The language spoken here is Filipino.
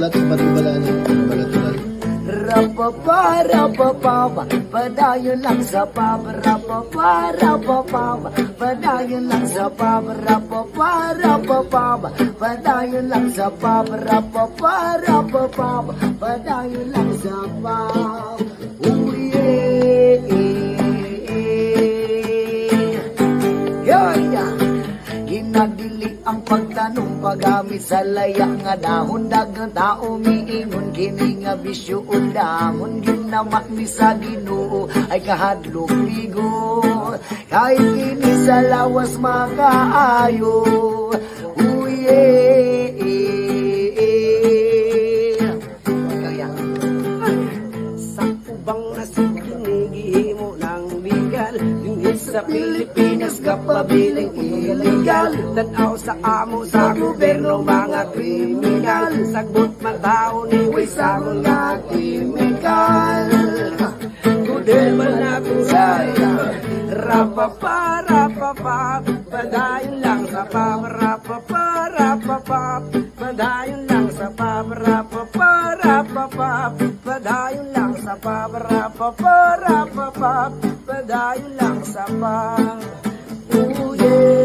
Balat, batibala na. Balat. Rapapa, rapapa, padayon lang sa papa. Rapapa, rapapa, padayon lang sa papa. Rapapa, rapapa, padayon lang sa papa. Rapapa, rapapa, padayon lang sa papa. Ginadili ang pagtanong pagamit sa laya nga dahon dagang tao miingon kini nga bisyo udamon ginamak ni sa Ginoo ay kahadlok bigo kahit kini sa lawas makaayo uye sa ubang nasikinig mo ng legal sa Pilipinas kapabiling illegal tanaw sa amo sa gobyerno mga kriminal sagbot man tao ni way sa mga chemical kudel man ako saya rapapa rapapa padayon lang sa papa rapapa rapapa padayon lang sa papa rapapa rapapa padayon lang sa papa rapapa rapapa padayon lang sa pang. Oh yeah.